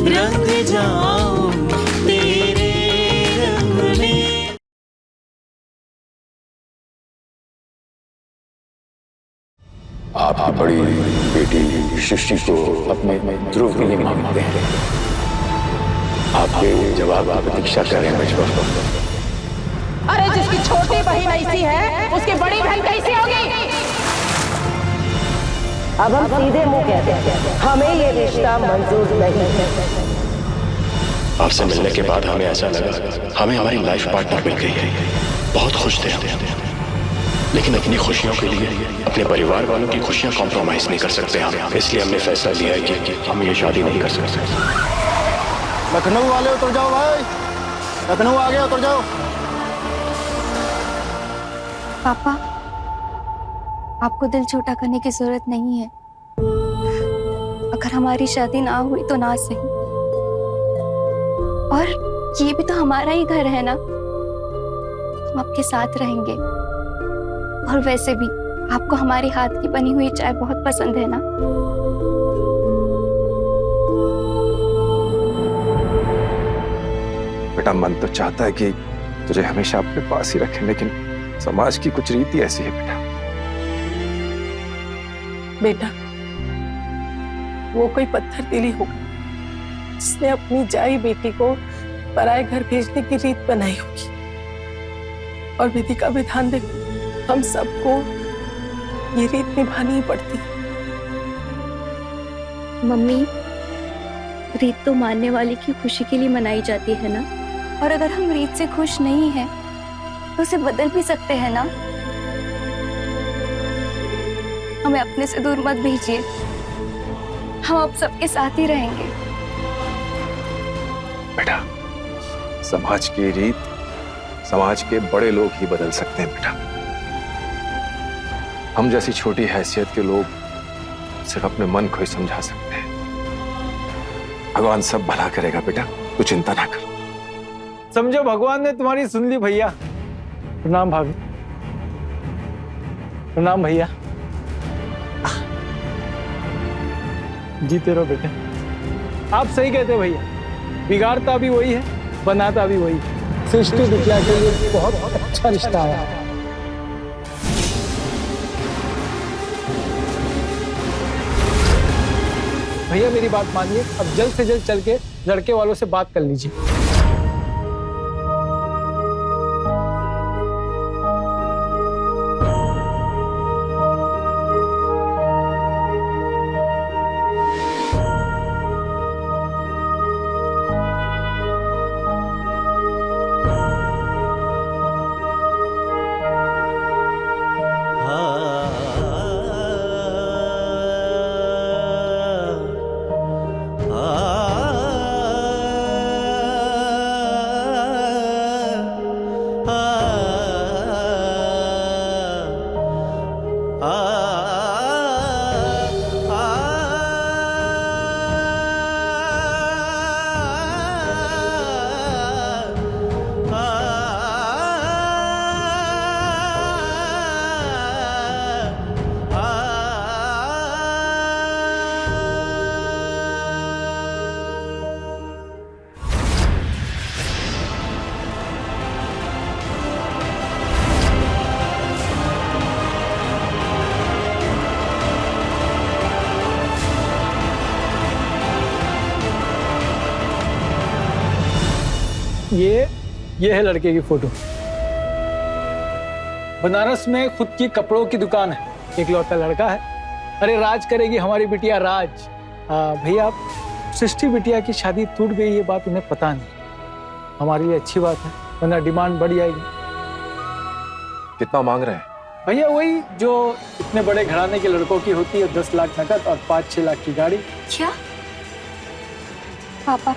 रंग जाऊं तेरे रंग में। आप बड़ी बेटी सृष्टि को अपने ध्रुव के लिए मांगते हैं। आपके जवाब आप प्रतीक्षा करें बचपन। अरे जिसकी छोटी बहन ऐसी है उसकी बड़ी बहन कैसी होगी? अब हम सीधे मुंह कहते हैं हमें ये रिश्ता मंजूर नहीं है। आपसे मिलने के बाद हमें ऐसा लगा हमें हमारी लाइफ पार्टनर मिल गई है। बहुत खुश थे हम, लेकिन अपनी खुशियों के लिए अपने परिवार वालों की खुशियां कॉम्प्रोमाइज नहीं कर सकते हम। इसलिए हमने फैसला लिया है कि हम ये शादी नहीं कर सकते। लखनऊ वाले उतर जाओ भाई, लखनऊ आ गया, उतर जाओ। पापा, आपको दिल छोटा करने की जरूरत नहीं है। अगर हमारी शादी ना हुई तो ना सही, और ये भी तो हमारा ही घर है ना, हम आपके साथ रहेंगे। और वैसे भी आपको हमारे हाथ की बनी हुई चाय बहुत पसंद है ना। बेटा, मन तो चाहता है कि तुझे हमेशा अपने पास ही रखें, लेकिन समाज की कुछ रीति ऐसी है बेटा। बेटा, वो कोई पत्थर दिली होगा जिसने अपनी जाई बेटी को पराये घर भेजने की रीत बनाई होगी। और विधि का विधान देखो, हम सबको ये रीत निभानी ही पड़ती है। मम्मी, रीत तो मानने वाले की खुशी के लिए मनाई जाती है ना, और अगर हम रीत से खुश नहीं हैं तो उसे बदल भी सकते हैं ना। हमें अपने से दूर मत भेजिए, हम अब सबके साथ ही रहेंगे। बेटा, समाज की रीत समाज के बड़े लोग ही बदल सकते हैं बेटा। हम जैसी छोटी हैसियत के लोग सिर्फ अपने मन को ही समझा सकते हैं। भगवान सब भला करेगा बेटा, तू चिंता ना कर। समझो भगवान ने तुम्हारी सुन ली भैया। प्रणाम भाभी। प्रणाम भैया। जीते रहो बेटे। आप सही कहते भैया, बिगाड़ता भी वही है, बनाता भी वही है। सृष्टि बिटिया के लिए बहुत अच्छा रिश्ता आया। भैया मेरी बात मानिए, अब जल्द से जल्द चल के लड़के वालों से बात कर लीजिए। ये है लड़के की फोटो। बनारस में खुद की कपड़ों की दुकान है, एक लौता लड़का है। अरे राज करेगी हमारी बिटिया, राज। भैया, सृष्टि बिटिया की शादी टूट गई, ये बात उन्हें पता नहीं। हमारे लिए अच्छी बात है, वरना डिमांड बढ़ जाएगी। कितना मांग रहे हैं भैया? वही जो इतने बड़े घराने के लड़कों की होती है, 10 लाख नकद और 5-6 लाख की गाड़ी। क्या? पापा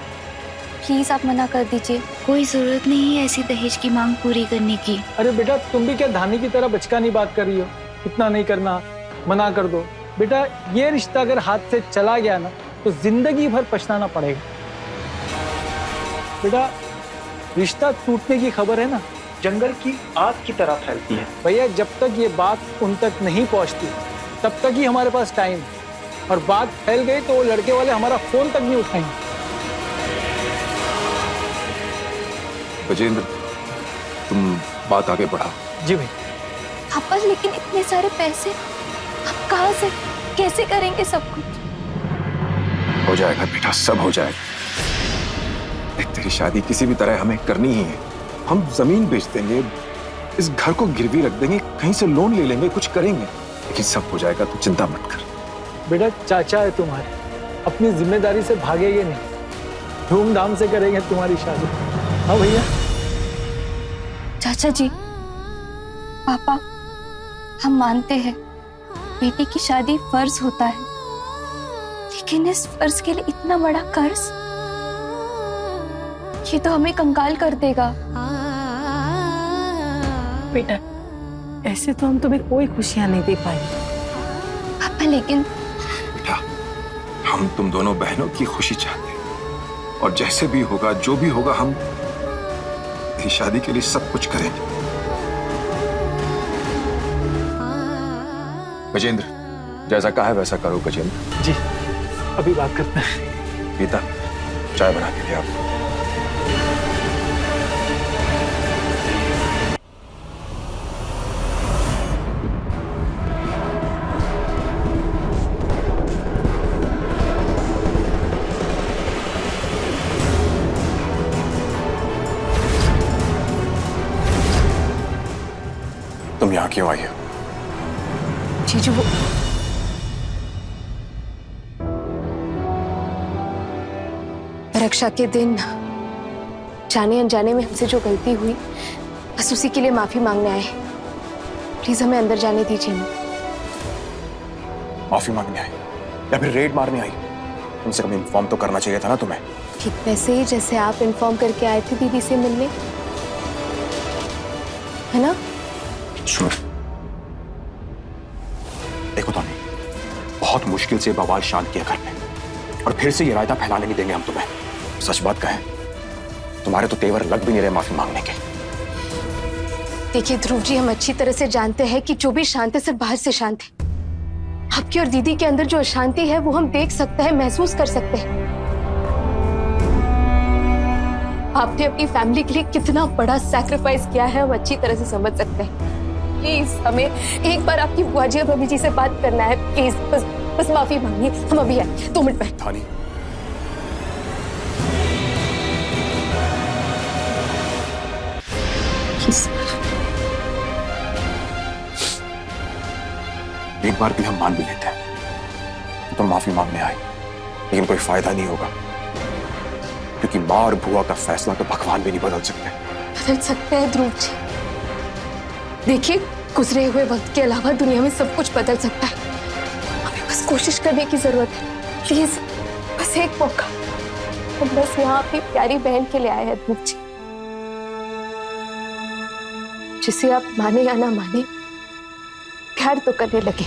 प्लीज आप मना कर दीजिए, कोई जरूरत नहीं है ऐसी दहेज की मांग पूरी करने की। अरे बेटा, तुम भी क्या धानी की तरह बचकानी बात कर रही हो? इतना नहीं करना, मना कर दो। बेटा, ये रिश्ता अगर हाथ से चला गया ना तो जिंदगी भर पछताना पड़ेगा। बेटा, रिश्ता टूटने की खबर है ना, जंगल की आग की तरह फैलती है। भैया, जब तक ये बात उन तक नहीं पहुंचती तब तक ही हमारे पास टाइम है, और बात फैल गई तो वो लड़के वाले हमारा फोन तक नहीं उठाएंगे। गजेंद्र, तुम बात आगे बढ़ाओ। जी भाई। पापा लेकिन इतने सारे पैसे आप कहाँ से कैसे करेंगे सब कुछ? हो जाएगा बेटा, सब हो जाएगा। देख, तेरी शादी किसी भी तरह हमें करनी ही है। हम जमीन बेच देंगे, इस घर को गिरवी रख देंगे, कहीं से लोन ले लेंगे, कुछ करेंगे, लेकिन सब हो जाएगा, तू चिंता मत कर। बेटा चाचा है तुम्हारे, अपनी जिम्मेदारी से भागेंगे नहीं, धूमधाम से करेंगे तुम्हारी शादी। हाँ भैया। चाचा जी, पापा, हम मानते हैं बेटी की शादी फर्ज होता है, लेकिन इस फर्ज के लिए इतना बड़ा कर्ज, ये तो हमें कंगाल कर देगा। बेटा, ऐसे तो हम तुम्हें कोई खुशियां नहीं दे पाएंगे। पापा लेकिन बेटा, हम तुम दोनों बहनों की खुशी चाहते हैं, और जैसे भी होगा, जो भी होगा, हम तेरी शादी के लिए सब कुछ करेंगे। गजेंद्र, जैसा कहा है वैसा करो गजेंद्र। जी, अभी बात करते हैं। गीता, चाय बना के ले आप। तुम यहां क्यों आई हो? जीजू, वो रक्षा के दिन जाने अनजाने में हमसे जो गलती हुई, बस उसी के लिए माफी मांगने आए। प्लीज हमें अंदर जाने दीजिए। माफी मांगने आई या फिर रेड मारने आई? कम से कम इन्फॉर्म तो करना चाहिए था ना तुम्हें। ठीक वैसे ही जैसे आप इन्फॉर्म करके आए थे दीदी से मिलने, है ना? सुनो, देखो टॉनी, बहुत मुश्किल से बवाल शांत किया घर में, और फिर से ये रायता फैलाने नहीं देंगे हम तुम्हें। सच बात कहें, तुम्हारे तो तेवर लग भी नहीं रहे माफी मांगने के। देखिए ध्रुव जी, हम अच्छी तरह से जानते हैं कि जो भी शांत है सिर्फ बाहर से शांत है। आपकी और दीदी के अंदर जो अशांति है वो हम देख सकते हैं, महसूस कर सकते हैं। आपने अपनी फैमिली के लिए कितना बड़ा सैक्रिफाइस किया है, हम अच्छी तरह से समझ सकते हैं। प्लीज हमें एक बार आपकी बुआ जी और मम्मी जी से बात करना है, प्लीज बस माफी मांगिए। हम अभी आए, 2 मिनट में। टॉनी, एक बार भी हम मान भी लेते हैं तो माफी मांगने आए, लेकिन कोई फायदा नहीं होगा, क्योंकि माँ और बुआ का फैसला तो भगवान भी नहीं बदल सकते। बदल सकते हैं ध्रुव जी। देखिए, गुजरे हुए वक्त के अलावा दुनिया में सब कुछ बदल सकता है। हमें बस कोशिश करने की जरूरत है। प्लीज बस एक मौका। हम बस यहाँ अपनी प्यारी बहन के लिए आए हैं ध्रुव जी। जिसे आप माने या ना माने, प्यार तो करने लगे।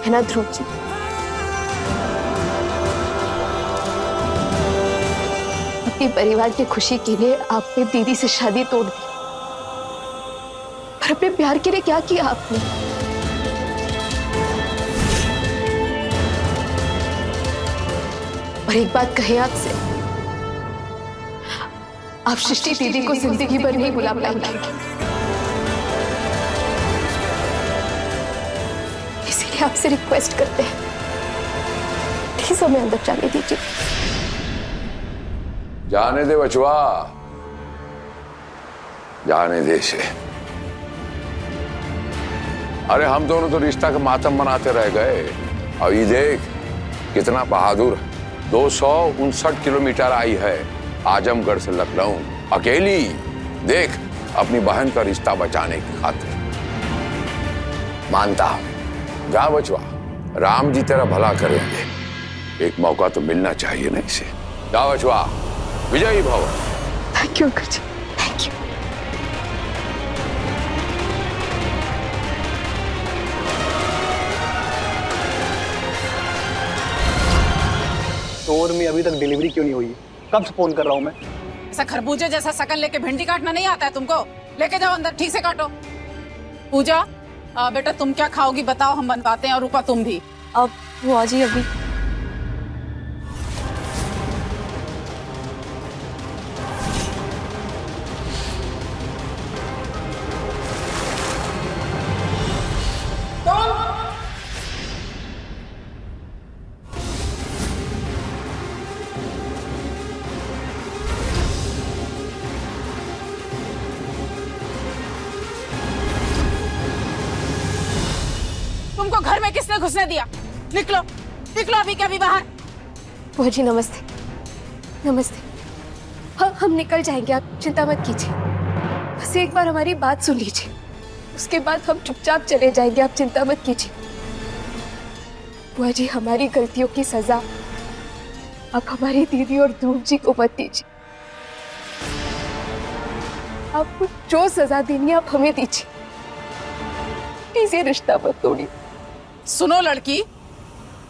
है ना ध्रुव जी? अपने परिवार की खुशी के लिए आपने दीदी से शादी तोड़ दी, पर अपने प्यार के लिए क्या किया आपने? और एक बात कहें आपसे, आप सृष्टि दीदी को जिंदगी भर नहीं भुला पाएंगे। इसीलिए आपसे रिक्वेस्ट करते हैं, प्लीज हमें अंदर जाने दीजिए। जाने दे बचवा, जाने दे से। अरे हम दोनों तो रिश्ता का मातम मनाते रह गए, और ये देख कितना बहादुर, 259 किलोमीटर आई है आजमगढ़ से लखनऊ अकेली, देख अपनी बहन का रिश्ता बचाने की खातिर। मानता हूं, जा बचवा, राम जी तेरा भला करेंगे। एक मौका तो मिलना चाहिए ना इसे। जा बचवा, विजयी भव। Thank you uncle ji, thank you. Store में अभी तक डिलीवरी क्यों नहीं हुई? कब से फोन कर रहा हूँ मैं। ऐसा खरबूजे जैसा शकल लेके भिंडी काटना नहीं आता है तुमको? लेके जाओ अंदर, ठीक से काटो। पूजा, बेटा तुम क्या खाओगी बताओ, हम बनवाते हैं। और रूपा तुम भी। अब बुआ जी अभी तुमको घर में किसने घुसने दिया? निकलो निकलो अभी के अभी बाहर। बुआ जी नमस्ते। नमस्ते। हम निकल जाएंगे, आप चिंता मत कीजिए। बस एक बार हमारी बात सुन लीजिए, उसके बाद हम चुपचाप चले जाएंगे, आप चिंता मत कीजिए। बुआ जी हमारी गलतियों की सजा आप हमारी दीदी और ध्रुव जी को मत दीजिए। आपको जो सजा देनी है आप हमें दीजिए, प्लीज ये रिश्ता मत तोड़िए। सुनो लड़की,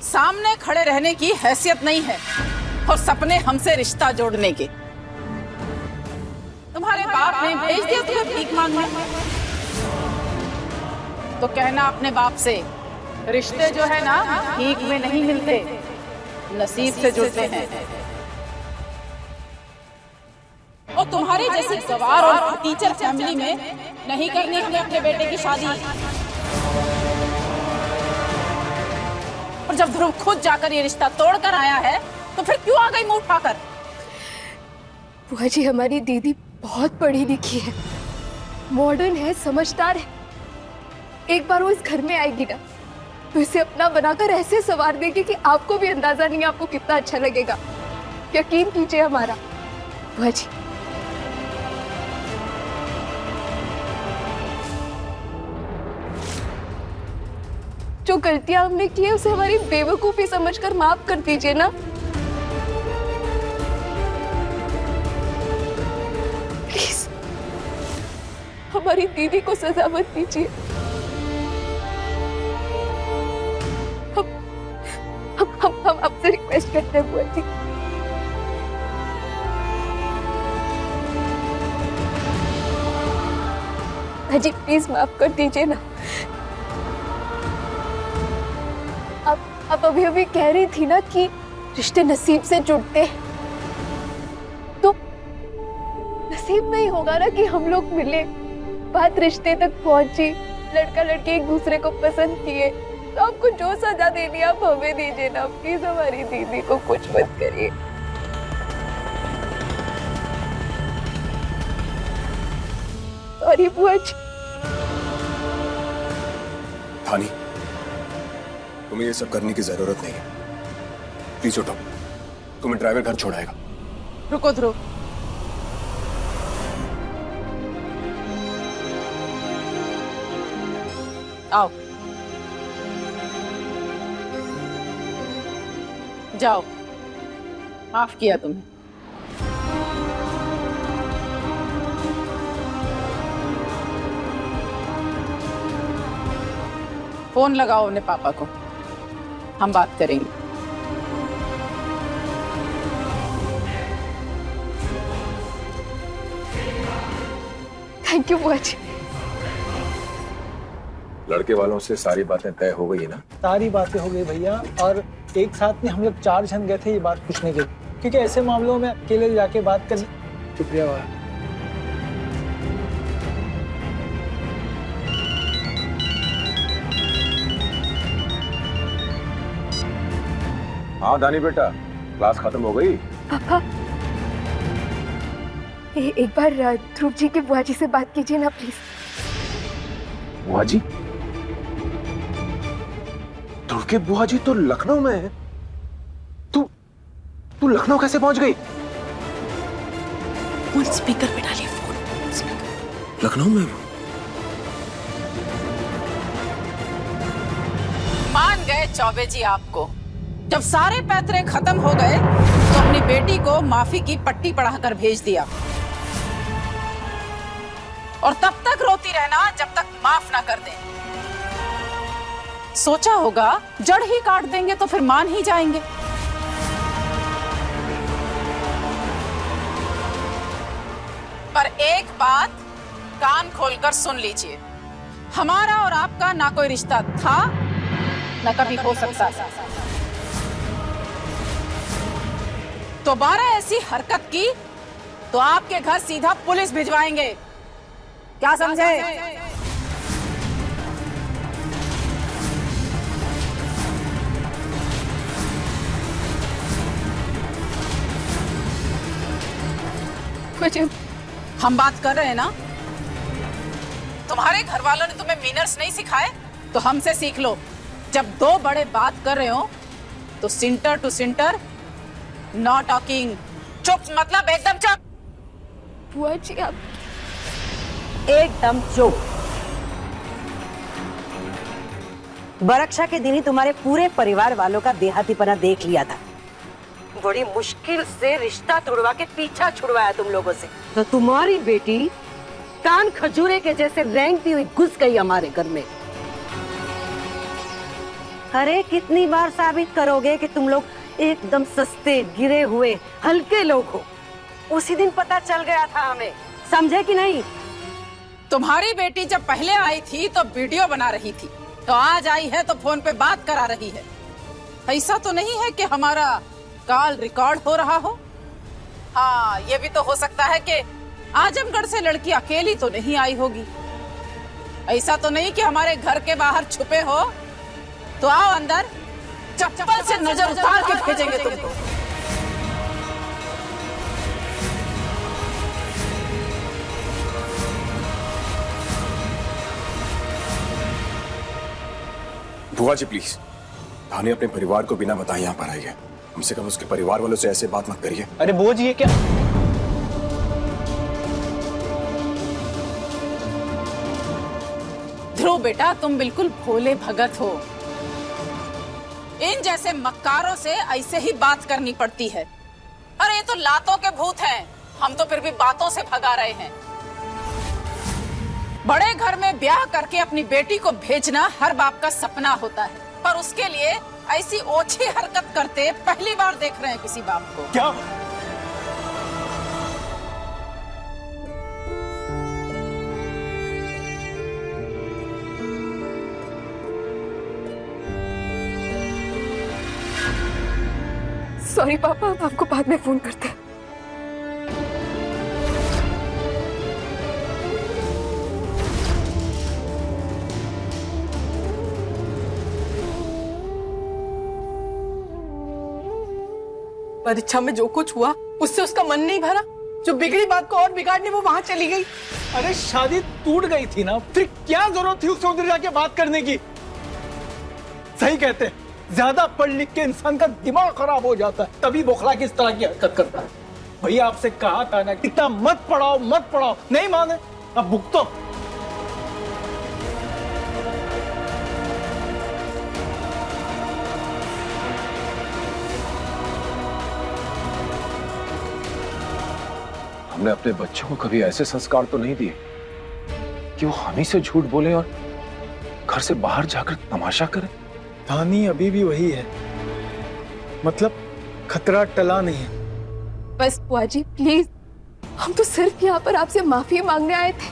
सामने खड़े रहने की हैसियत नहीं है और सपने हमसे रिश्ता जोड़ने के। तुम्हारे बाप ने भेज दिया तुम्हें भीख मांगने, तो कहना अपने बाप से, रिश्ते जो है ना भीख में नहीं मिलते, नसीब से जुड़ते हैं। और तुम्हारी जैसी गवार और टीचर फैमिली में नहीं करनी हमने अपने बेटे की शादी। और जब ध्रुव खुद जाकर ये रिश्ता तोड़कर आया है तो फिर क्यों आ गई मुंह उठाकर? बुआ जी हमारी दीदी बहुत पढ़ी लिखी है, मॉडर्न है, समझदार है। एक बार वो इस घर में आएगी ना तो इसे अपना बनाकर ऐसे संवार देगी कि आपको भी अंदाजा नहीं आपको कितना अच्छा लगेगा। यकीन कीजिए हमारा। बुआ जी जो गलतियां हमने की है उसे हमारी बेवकूफी समझकर माफ कर दीजिए ना। प्लीज हमारी दीदी को सजा मत दीजिए। हम आपसे रिक्वेस्ट करते हैं बुआ जी। अजी प्लीज माफ कर दीजिए ना। आप अभी अभी कह रही थी ना कि रिश्ते नसीब से जुड़ते हैं, तो नसीब में ही होगा ना कि हम लोग मिले, बात रिश्ते तक पहुंची, लड़का लड़की एक दूसरे को पसंद किए। तो आपको जो सजा देनी आप हमें दीजिए ना, प्लीज हमारी दीदी को कुछ मत करिए। सॉरी बुआ जी। धानी, तुम्हें ये सब करने की जरूरत नहीं है। प्लीज उठो, तुम्हें ड्राइवर घर छोड़ाएगा। रुको ध्रुव, आओ जाओ, माफ किया तुम्हें। फोन लगाओ अपने पापा को, हम बात करेंगे। थैंक यू बुआ जी। लड़के वालों से सारी बातें तय हो गई ना? सारी बातें हो गई भैया, और एक साथ में हम लोग 4 जन गए थे ये बात पूछने के लिए, क्योंकि ऐसे मामलों में अकेले जाके बात करनी। शुक्रिया भाई। हाँ दानी बेटा, क्लास खत्म हो गई? पापा एक बार ध्रुव जी की बुआ जी से बात कीजिए ना प्लीज। बुआ जी? ध्रुव के बुआ जी तो लखनऊ में है। तू लखनऊ कैसे पहुंच गई? फोन स्पीकर पे डालिए, फोन स्पीकर। लखनऊ में? मान गए चौबे जी आपको। जब सारे पैतरे खत्म हो गए तो अपनी बेटी को माफी की पट्टी पढ़ाकर भेज दिया, और तब तक रोती रहना जब तक माफ ना कर दें। सोचा होगा जड़ ही काट देंगे तो फिर मान ही जाएंगे। पर एक बात कान खोलकर सुन लीजिए, हमारा और आपका ना कोई रिश्ता था ना कभी हो सकता है। दोबारा ऐसी हरकत की तो आपके घर सीधा पुलिस भिजवाएंगे, क्या समझे? हम बात कर रहे हैं ना, तुम्हारे घर वालों ने तुम्हें मैनर्स नहीं सिखाए तो हमसे सीख लो। जब दो बड़े बात कर रहे हो तो सिंटर टू सिंटर, नो टॉकिंग। चुप, मतलब एकदम चुप। बुआ जी आप एकदम चुप। बरक्षा के दिन ही तुम्हारे पूरे परिवार वालों का देहातीपना देख लिया था। बड़ी मुश्किल से रिश्ता तोड़वा के पीछा छुड़वाया तुम लोगों से, तो तुम्हारी बेटी कान खजूरे के जैसे रेंगती हुई घुस गई हमारे घर में। अरे कितनी बार साबित करोगे कि तुम लोग एकदम सस्ते, गिरे हुए, हल्के लोग हो? उसी दिन पता चल गया था हमें, समझे कि नहीं? तुम्हारी बेटी जब पहले आई थी तो वीडियो बना रही थी, तो आज आई है तो फोन पे बात करा रही है। ऐसा तो नहीं है कि हमारा कॉल रिकॉर्ड हो रहा हो। हाँ, ये भी तो हो सकता है कि आजमगढ़ से लड़की अकेली तो नहीं आई होगी। ऐसा तो नहीं कि हमारे घर के बाहर छुपे हो। तो आओ अंदर, चप्पल से नजर उतार के भेजेंगे तुमको। बुआ जी प्लीज, धानी अपने परिवार को बिना बताए यहाँ पर आई है। कम से कम उसके परिवार वालों से ऐसे बात मत करिए। अरे बुआ जी ये क्या? ध्रुव बेटा, तुम बिल्कुल भोले भगत हो। इन जैसे मक्कारों से ऐसे ही बात करनी पड़ती है। अरे ये तो लातों के भूत हैं, हम तो फिर भी बातों से भगा रहे हैं। बड़े घर में ब्याह करके अपनी बेटी को भेजना हर बाप का सपना होता है, पर उसके लिए ऐसी ओछी हरकत करते पहली बार देख रहे हैं किसी बाप को। क्या? सॉरी पापा, हम आपको बाद में फोन करते हैं। परीक्षा में जो कुछ हुआ उससे उसका मन नहीं भरा। जो बिगड़ी बात को और बिगाड़ने वो वहां चली गई। अरे शादी टूट गई थी ना, फिर क्या जरूरत थी उससे उधर जाके बात करने की? सही कहते हैं, ज्यादा पढ़ लिख के इंसान का दिमाग खराब हो जाता है, तभी बौखला की इस तरह की हरकत करता है। भैया आपसे कहा था ना, इतना मत पढ़ाओ मत पढ़ाओ, नहीं माने, अब भुगतो। हमने अपने बच्चों को कभी ऐसे संस्कार तो नहीं दिए कि वो हम ही से झूठ बोले और घर से बाहर जाकर तमाशा करें। धानी अभी भी वही है, मतलब खतरा टला नहीं है। बस बुआ जी प्लीज, हम तो सिर्फ यहाँ पर आपसे माफी मांगने आए थे।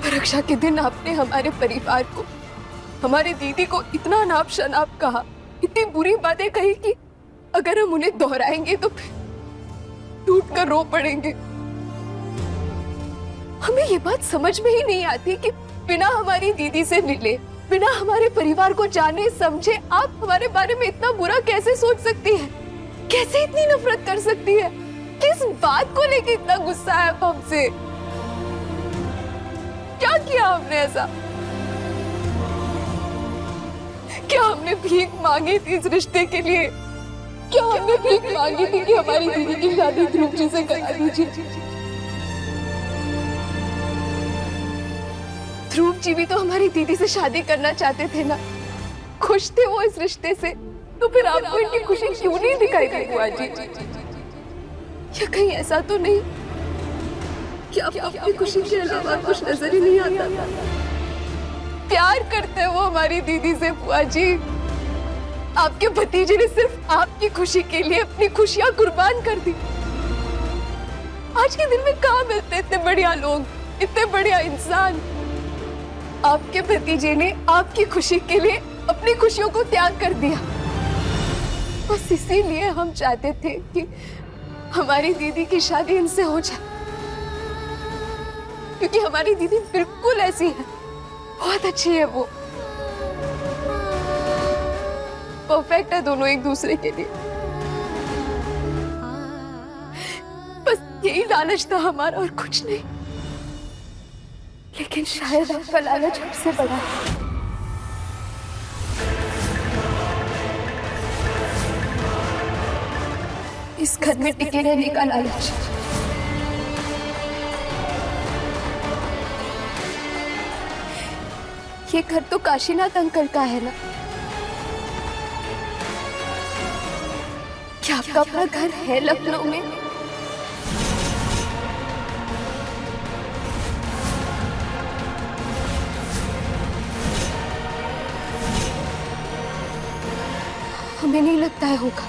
परीक्षा के दिन आपने हमारे परिवार को, हमारी दीदी को इतना नाप शनाप कहा, इतनी बुरी बातें कही कि अगर हम उन्हें दोहराएंगे तो फिर टूट कर रो पड़ेंगे। हमें ये बात समझ में ही नहीं आती कि बिना हमारी दीदी से मिले, बिना हमारे परिवार को जाने समझे आप हमारे बारे में इतना बुरा कैसे सोच सकती है? कैसे इतनी नफरत कर सकती है? किस बात को लेकर इतना गुस्सा है हमसे? क्या किया हमने ऐसा? क्या हमने भीख मांगी थी इस रिश्ते के लिए? क्या हमने भीख मांगी थी कि हमारी दीदी की शादी ध्रुव जी से करा दीजिए? ध्रुव जी भी तो हमारी दीदी से शादी करना चाहते थे ना, खुश थे वो इस रिश्ते से, तो फिर आपको इनकी खुशी क्यों नहीं दिखाई दी बुआ जी? या कहीं ऐसा तो नहीं कि आपको अपनी खुशी के अलावा कुछ नजर ही नहीं आता? प्यार करते वो हमारी दीदी से बुआ जी। आपके भतीजे ने सिर्फ आपकी खुशी के लिए अपनी खुशियां कुर्बान कर दी। आज के दिन में कहाँ मिलते इतने बढ़िया लोग, इतने बढ़िया इंसान। आपके भतीजे ने आपकी खुशी के लिए अपनी खुशियों को त्याग कर दिया। बस इसीलिए हम चाहते थे कि हमारी दीदी की शादी इनसे हो जाए, क्योंकि हमारी दीदी बिल्कुल ऐसी है, बहुत अच्छी है वो, परफेक्ट है दोनों एक दूसरे के लिए। बस यही लालच था हमारा और कुछ नहीं। लेकिन शायद आपका लालच हमसे बड़ा है। इस घर में टिके रहने का लालच। ये घर तो काशीनाथ अंकल का है ना? क्या आपका अपना घर है लखनऊ में? हमें नहीं लगता है होगा।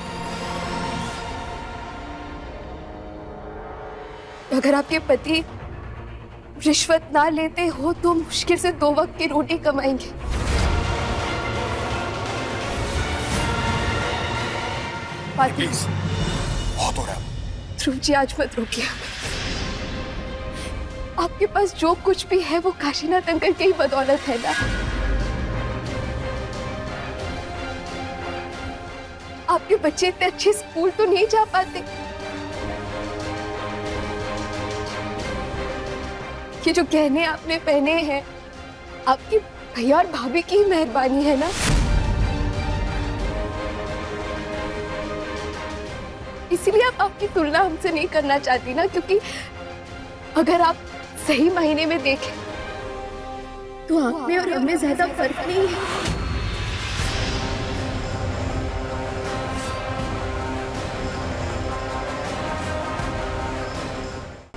अगर आपके पति रिश्वत ना लेते हो तो मुश्किल से 2 वक्त की रोटी कमाएंगे। बहुत हो रहा है। ध्रुव जी आज मत रोकिए। आपके पास जो कुछ भी है वो काशीनाथ अंकल की ही बदौलत है ना। आपके बच्चे इतने अच्छे स्कूल तो नहीं जा पाते। ये जो गहने आपने पहने हैं आपकी भैया और भाभी की मेहरबानी है ना। इसीलिए आप आपकी तुलना हमसे नहीं करना चाहती ना, क्योंकि अगर आप सही महीने में देखें तो आप में और हमें ज्यादा फर्क नहीं है।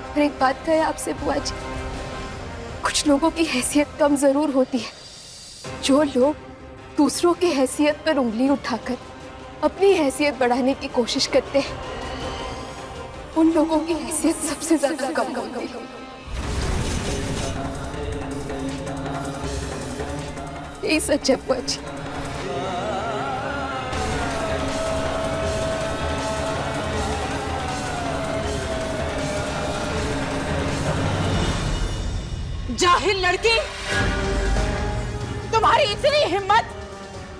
और एक बात कहे आपसे बुआ जी, कुछ लोगों की हैसियत कम जरूर होती है। जो लोग दूसरों की हैसियत पर उंगली उठाकर अपनी हैसियत बढ़ाने की कोशिश करते हैं उन लोगों की हैसियत सबसे ज्यादा कम होती है। यही सच है बुआ जी। जाहिल लड़की, तुम्हारी इतनी हिम्मत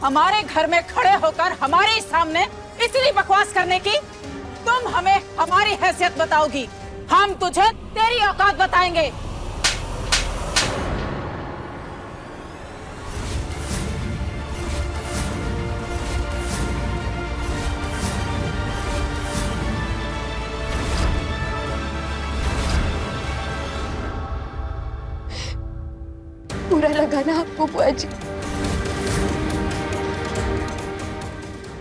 हमारे घर में खड़े होकर हमारे सामने इतनी बकवास करने की। तुम हमें हमारी हैसियत बताओगी, हम तुझे तेरी औकात बताएंगे। बुरा लगा ना आपको बुआ जी?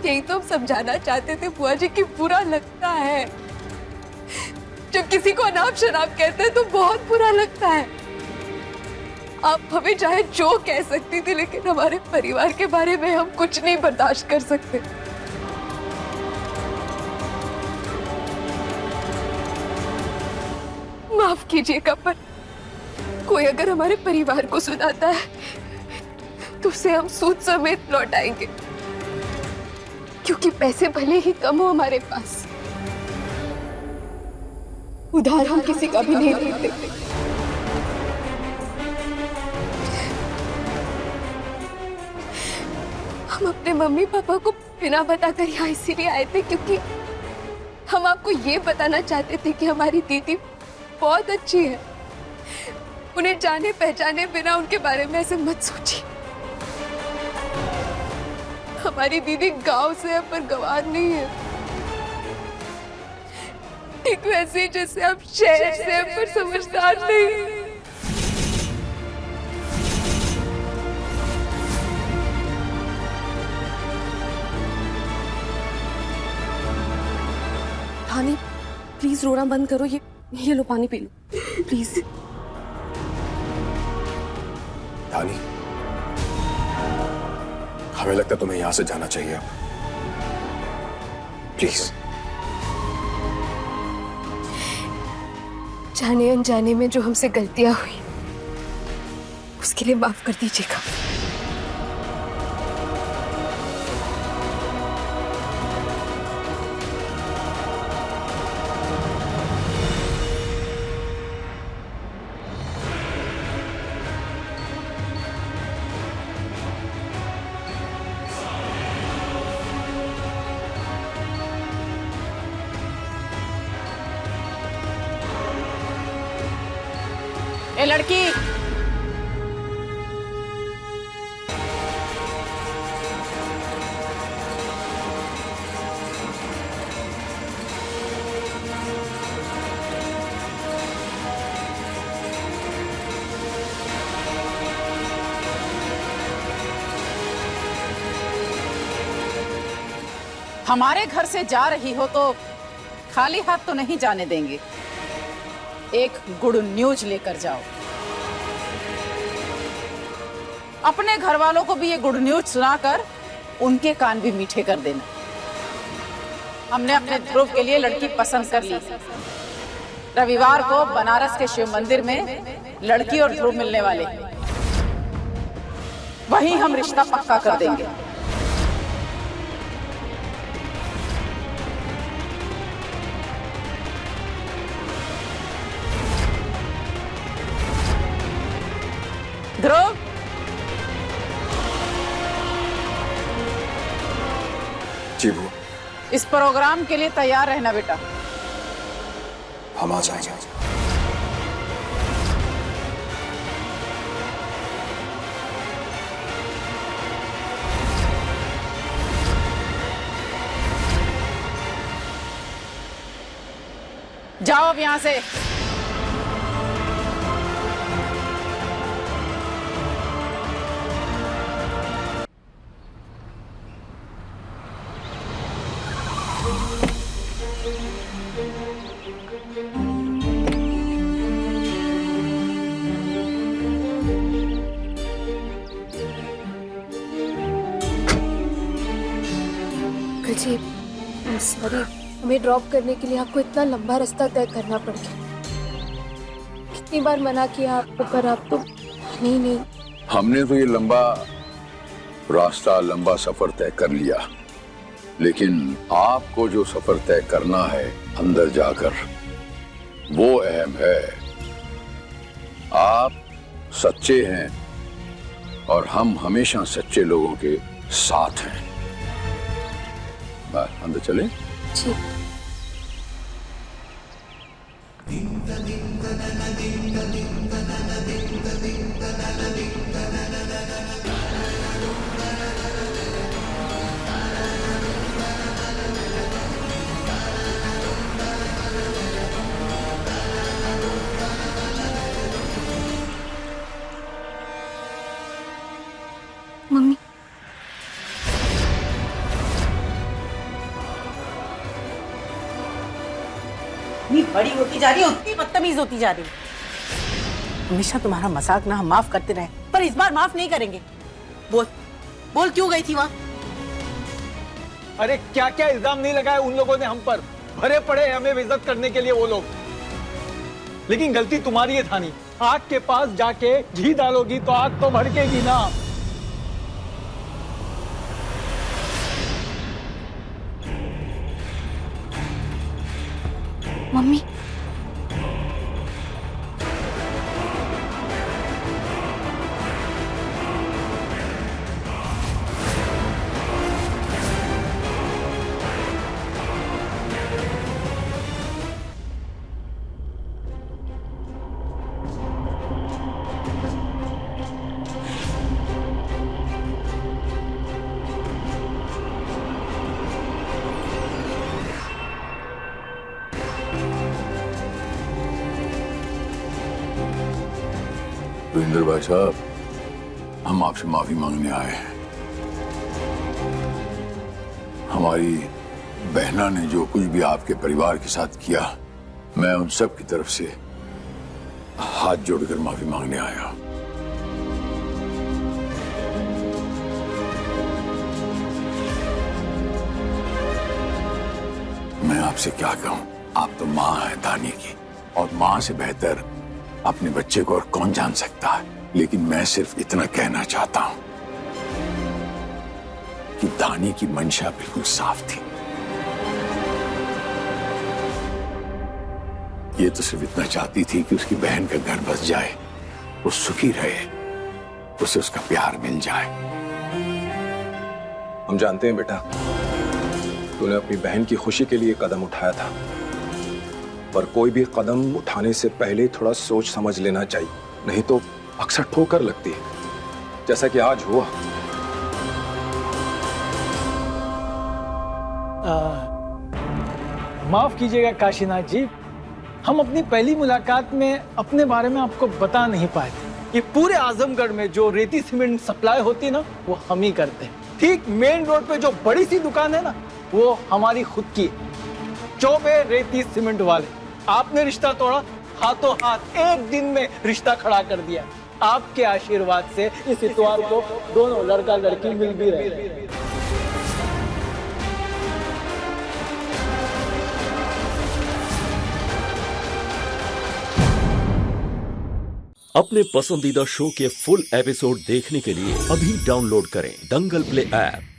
यही तो हम समझाना चाहते थे बुआ जी कि बुरा लगता है। जब किसी को अनाप शनाप कहते हैं तो बहुत बुरा लगता है। आप हमें चाहे जो कह सकती थी, लेकिन हमारे परिवार के बारे में हम कुछ नहीं बर्दाश्त कर सकते। माफ कीजिएगा, पर कोई अगर हमारे परिवार को सुनाता है तो उसे हम सूद समेत लौटाएंगे, क्योंकि पैसे भले ही कम हो हमारे पास, उधार हम किसी का भी नहीं देते। हम अपने मम्मी पापा को बिना बताकर यहाँ इसीलिए आए थे क्योंकि हम आपको ये बताना चाहते थे कि हमारी दीदी बहुत अच्छी है। उन्हें जाने पहचाने बिना उनके बारे में ऐसे मत सोचिए। हमारी दीदी गांव से है पर गंवार नहीं है, ठीक वैसे ही जैसे आप शहर से है पर समझदार नहीं। हानि प्लीज रोना बंद करो। ये लो पानी पी लो प्लीज। धानी, हमें लगता है तुम्हें यहां से जाना चाहिए अब, प्लीज। जाने अनजाने में जो हमसे गलतियां हुई उसके लिए माफ कर दीजिएगा। ए लड़की, हमारे घर से जा रही हो तो खाली हाथ तो नहीं जाने देंगे। एक गुड न्यूज लेकर जाओ। अपने घर वालों को भी ये गुड न्यूज सुनाकर उनके कान भी मीठे कर देना। हमने अपने ध्रुव के लिए लड़की पसंद कर ली। रविवार को बनारस के शिव मंदिर में लड़की और ध्रुव मिलने वाले हैं। वहीं हम रिश्ता पक्का कर देंगे। ध्रुव, जी वो इस प्रोग्राम के लिए तैयार रहना बेटा। हम आ जाएंगे। जाओ अब यहां से। जी सॉरी, हमें ड्रॉप करने के लिए आपको इतना लंबा रास्ता तय करना पड़ गया। कितनी बार मना किया आपको, पर आप तो नहीं। हमने तो ये लंबा रास्ता, लंबा सफर तय कर लिया, लेकिन आपको जो सफर तय करना है अंदर जाकर, वो अहम है। आप सच्चे हैं और हम हमेशा सच्चे लोगों के साथ हैं। अंदर चले। जी। मम्मी, बड़ी होती जा रही है उतनी बदतमीज होती जा रही है। हमेशा तुम्हारा मजाक ना हम माफ करते रहे, पर इस बार माफ नहीं करेंगे। बोल बोल, क्यों गई थी वहां? अरे क्या क्या इल्जाम नहीं लगाए उन लोगों ने हम पर। भरे पड़े हमें बेइज्जत करने के लिए वो लोग। लेकिन गलती तुम्हारी है थानी। आग के पास जाके घी डालोगी तो आग तो भड़केगी ना। मम्मी, वीरेंद्र भाई साहब, हम आपसे माफी मांगने आए हैं। हमारी बहना ने जो कुछ भी आपके परिवार के साथ किया, मैं उन सब की तरफ से हाथ जोड़कर माफी मांगने आया। मैं आपसे क्या कहूं, आप तो मां हैं दानी की। और माँ से बेहतर अपने बच्चे को और कौन जान सकता है। लेकिन मैं सिर्फ इतना कहना चाहता हूं कि दानी की मंशा बिल्कुल साफ थी। ये तो सिर्फ इतना चाहती थी कि उसकी बहन का घर बस जाए, वो सुखी रहे, उसे उसका प्यार मिल जाए। हम जानते हैं बेटा, तूने अपनी बहन की खुशी के लिए कदम उठाया था, पर कोई भी कदम उठाने से पहले थोड़ा सोच समझ लेना चाहिए, नहीं तो अक्सर ठोकर लगती है, जैसा कि आज हुआ। माफ कीजिएगा काशीनाथ जी, हम अपनी पहली मुलाकात में अपने बारे में आपको बता नहीं पाए थे। ये पूरे आजमगढ़ में जो रेती सीमेंट सप्लाई होती है ना, वो हम ही करते हैं। ठीक मेन रोड पे जो बड़ी सी दुकान है ना, वो हमारी खुद की चौबे रेती सीमेंट वाले। आपने रिश्ता तोड़ा, हाथों हाथ एक दिन में रिश्ता खड़ा कर दिया। आपके आशीर्वाद से इस इतवार को दोनों लड़का लड़की मिल भी रहे। अपने पसंदीदा शो के फुल एपिसोड देखने के लिए अभी डाउनलोड करें दंगल प्ले ऐप।